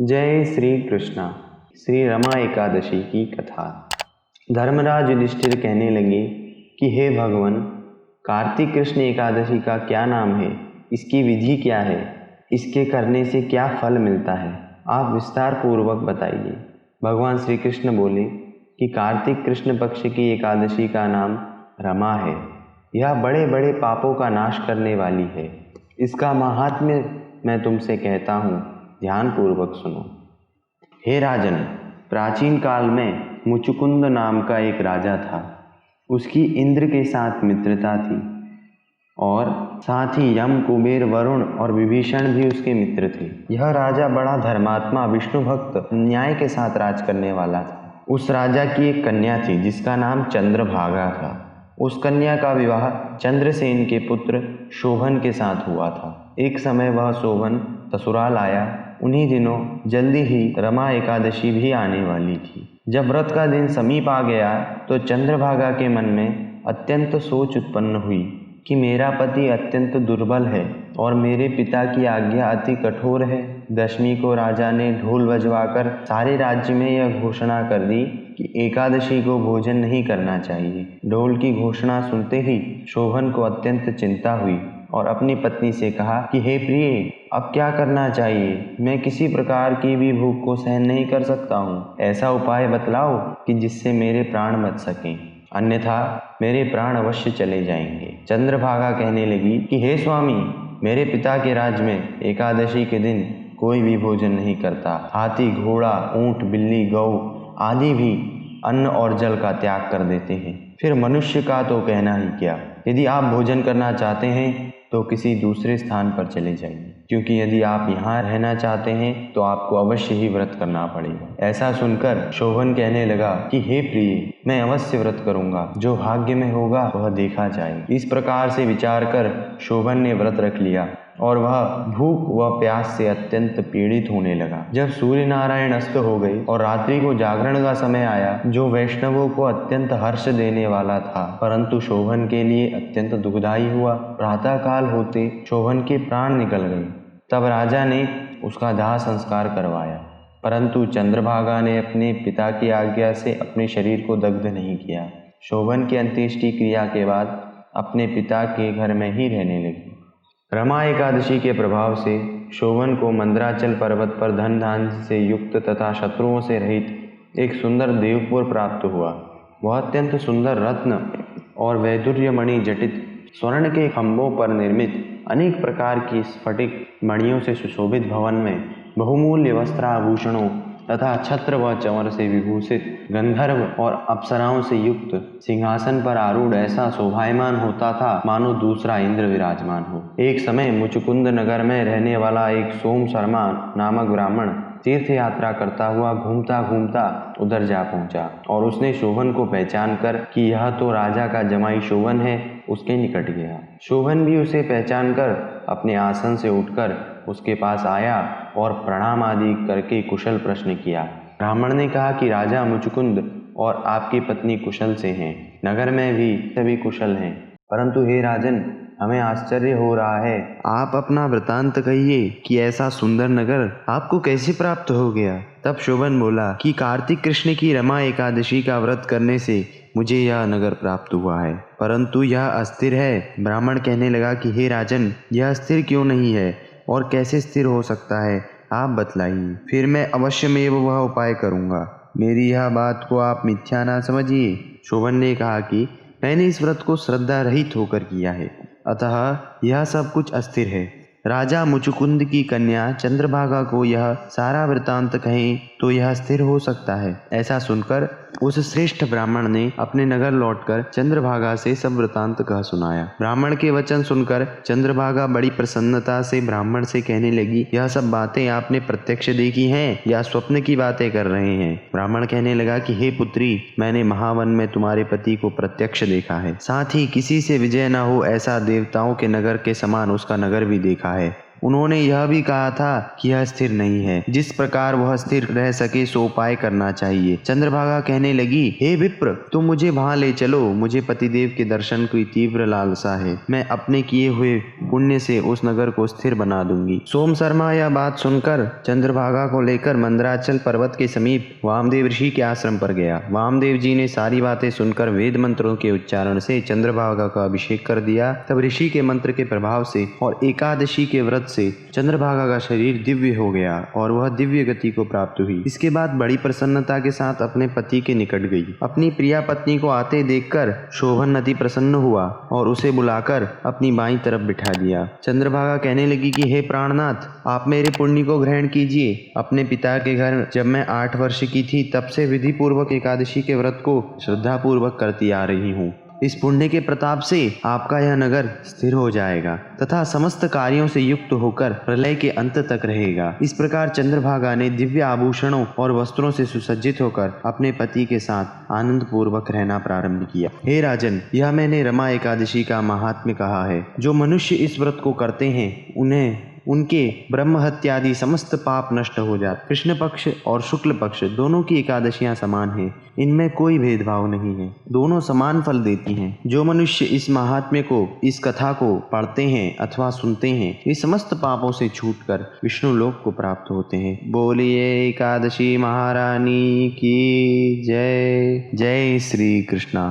जय श्री कृष्णा। श्री रमा एकादशी की कथा। धर्मराज युधिष्ठिर कहने लगे कि हे भगवान, कार्तिक कृष्ण एकादशी का क्या नाम है, इसकी विधि क्या है, इसके करने से क्या फल मिलता है, आप विस्तार पूर्वक बताइए। भगवान श्री कृष्ण बोले कि कार्तिक कृष्ण पक्ष की एकादशी का नाम रमा है। यह बड़े बड़े पापों का नाश करने वाली है। इसका महात्म्य मैं तुमसे कहता हूँ, ध्यान पूर्वक सुनो। हे राजन, प्राचीन काल में मुचुकुंद नाम का एक राजा था। उसकी इंद्र के साथ मित्रता थी और साथ ही यम, कुबेर, वरुण और विभीषण भी उसके मित्र थे। यह राजा बड़ा धर्मात्मा, विष्णु भक्त, न्याय के साथ राज करने वाला था। उस राजा की एक कन्या थी जिसका नाम चंद्रभागा था। उस कन्या का विवाह चंद्रसेन के पुत्र शोभन के साथ हुआ था। एक समय वह शोभन ससुराल आया। उन्हीं दिनों जल्दी ही रमा एकादशी भी आने वाली थी। जब व्रत का दिन समीप आ गया तो चंद्रभागा के मन में अत्यंत सोच उत्पन्न हुई कि मेरा पति अत्यंत दुर्बल है और मेरे पिता की आज्ञा अति कठोर है। दशमी को राजा ने ढोल बजवाकर सारे राज्य में यह घोषणा कर दी कि एकादशी को भोजन नहीं करना चाहिए। ढोल की घोषणा सुनते ही शोभन को अत्यंत चिंता हुई और अपनी पत्नी से कहा कि हे प्रिय, अब क्या करना चाहिए? मैं किसी प्रकार की भी भूख को सहन नहीं कर सकता हूँ। ऐसा उपाय बतलाओ कि जिससे मेरे प्राण बच सकें, अन्यथा मेरे प्राण अवश्य चले जाएंगे। चंद्रभागा कहने लगी कि हे स्वामी, मेरे पिता के राज्य में एकादशी के दिन कोई भी भोजन नहीं करता। हाथी, घोड़ा, ऊंट, बिल्ली, गौ आदि भी अन्न और जल का त्याग कर देते हैं। फिर मनुष्य का तो कहना ही क्या। यदि आप भोजन करना चाहते हैं तो किसी दूसरे स्थान पर चले जाइए, क्योंकि यदि आप यहाँ रहना चाहते हैं तो आपको अवश्य ही व्रत करना पड़ेगा। ऐसा सुनकर शोभन कहने लगा कि हे प्रिय, मैं अवश्य व्रत करूंगा, जो भाग्य में होगा वह देखा जाए। इस प्रकार से विचार कर शोभन ने व्रत रख लिया और वह भूख व प्यास से अत्यंत पीड़ित होने लगा। जब सूर्य नारायण अस्त हो गए और रात्रि को जागरण का समय आया, जो वैष्णवों को अत्यंत हर्ष देने वाला था, परंतु शोभन के लिए अत्यंत दुखदायी हुआ। प्रातः काल होते शोभन के प्राण निकल गए। तब राजा ने उसका दाह संस्कार करवाया, परंतु चंद्रभागा ने अपने पिता की आज्ञा से अपने शरीर को दग्ध नहीं किया। शोभन की अंत्येष्टि क्रिया के बाद अपने पिता के घर में ही रहने लगी। रमा एकादशी के प्रभाव से शोभन को मंदराचल पर्वत पर धन धान्य से युक्त तथा शत्रुओं से रहित एक सुंदर देवपुर प्राप्त हुआ। वह अत्यंत सुंदर रत्न और वैदुर्यमणि जटित स्वर्ण के खंभों पर निर्मित अनेक प्रकार की स्फटिक मणियों से सुशोभित भवन में बहुमूल्य वस्त्राभूषणों तथा छत्र व चंवर से विभूषित गंधर्व और अप्सराओं से युक्त सिंहासन पर आरूढ़ ऐसा शोभायमान होता था मानो दूसरा इंद्र विराजमान हो। एक समय मुचुकुंद नगर में रहने वाला एक सोम शर्मा नामक ब्राह्मण तीर्थ यात्रा करता हुआ घूमता घूमता उधर जा पहुंचा और उसने शोभन को पहचान कर कि यह तो राजा का जमाई शोभन है, उसके निकट गया। शोभन भी उसे पहचान कर अपने आसन से उठकर उसके पास आया और प्रणाम आदि करके कुशल प्रश्न किया। ब्राह्मण ने कहा कि राजा मुचुकुंद और आपकी पत्नी कुशल से हैं, नगर में भी सभी कुशल हैं, परंतु हे राजन, हमें आश्चर्य हो रहा है। आप अपना वृतांत कहिए कि ऐसा सुंदर नगर आपको कैसे प्राप्त हो गया। तब शोभन बोला कि कार्तिक कृष्ण की रमा एकादशी का व्रत करने से मुझे यह नगर प्राप्त हुआ है, परंतु यह अस्थिर है। ब्राह्मण कहने लगा कि हे राजन, यह स्थिर क्यों नहीं है और कैसे स्थिर हो सकता है, आप बतलाइए, फिर मैं अवश्यमेव वह उपाय करूँगा। मेरी यह बात को आप मिथ्या ना समझिए। शोभन ने कहा कि मैंने इस व्रत को श्रद्धा रहित होकर किया है, अतः यह सब कुछ अस्थिर है। राजा मुचुकुंद की कन्या चंद्रभागा को यह सारा वृतांत कहें तो यह स्थिर हो सकता है। ऐसा सुनकर उस श्रेष्ठ ब्राह्मण ने अपने नगर लौटकर चंद्रभागा से सब वृतांत कह सुनाया। ब्राह्मण के वचन सुनकर चंद्रभागा बड़ी प्रसन्नता से ब्राह्मण से कहने लगी, यह सब बातें आपने प्रत्यक्ष देखी हैं या स्वप्न की बातें कर रहे हैं? ब्राह्मण कहने लगा कि हे पुत्री, मैंने महावन में तुम्हारे पति को प्रत्यक्ष देखा है, साथ ही किसी से विजय न हो ऐसा देवताओं के नगर के समान उसका नगर भी देखा है। उन्होंने यह भी कहा था कि यह स्थिर नहीं है, जिस प्रकार वह स्थिर रह सके सो उपाय करना चाहिए। चंद्रभागा कहने लगी, हे विप्र, तुम मुझे वहां ले चलो, मुझे पतिदेव के दर्शन की तीव्र लालसा है। मैं अपने किए हुए पुण्य से उस नगर को स्थिर बना दूंगी। सोम शर्मा यह बात सुनकर चंद्रभागा को लेकर मंदराचल पर्वत के समीप वामदेव ऋषि के आश्रम पर गया। वामदेव जी ने सारी बातें सुनकर वेद मंत्रों के उच्चारण से चंद्रभागा का अभिषेक कर दिया। तब ऋषि के मंत्र के प्रभाव से और एकादशी के व्रत से चंद्रभागा का शरीर दिव्य हो गया और वह दिव्य गति को प्राप्त हुई। इसके बाद बड़ी प्रसन्नता के साथ अपने पति के निकट गई। अपनी प्रिया पत्नी को आते देखकर शोभन अति प्रसन्न हुआ और उसे बुलाकर अपनी बाईं तरफ बिठा दिया। चंद्रभागा कहने लगी कि हे प्राणनाथ, आप मेरे पुण्य को ग्रहण कीजिए। अपने पिता के घर जब मैं 8 वर्ष की थी तब से विधि पूर्वक एकादशी के व्रत को श्रद्धा पूर्वक करती आ रही हूँ। इस पुण्य के प्रताप से आपका यह नगर स्थिर हो जाएगा तथा समस्त कार्यों से युक्त होकर प्रलय के अंत तक रहेगा। इस प्रकार चंद्रभागा ने दिव्य आभूषणों और वस्त्रों से सुसज्जित होकर अपने पति के साथ आनंद पूर्वक रहना प्रारंभ किया। हे राजन, यह मैंने रमा एकादशी का महात्म्य कहा है। जो मनुष्य इस व्रत को करते हैं उन्हें उनके ब्रह्म हत्यादि समस्त पाप नष्ट हो जाते। कृष्ण पक्ष और शुक्ल पक्ष दोनों की एकादशियां समान हैं, इनमें कोई भेदभाव नहीं है, दोनों समान फल देती हैं। जो मनुष्य इस महात्म्य को, इस कथा को पढ़ते हैं अथवा सुनते हैं, वे समस्त पापों से छूटकर विष्णु लोक को प्राप्त होते हैं। बोलिए एकादशी महारानी की जय। जय श्री कृष्णा।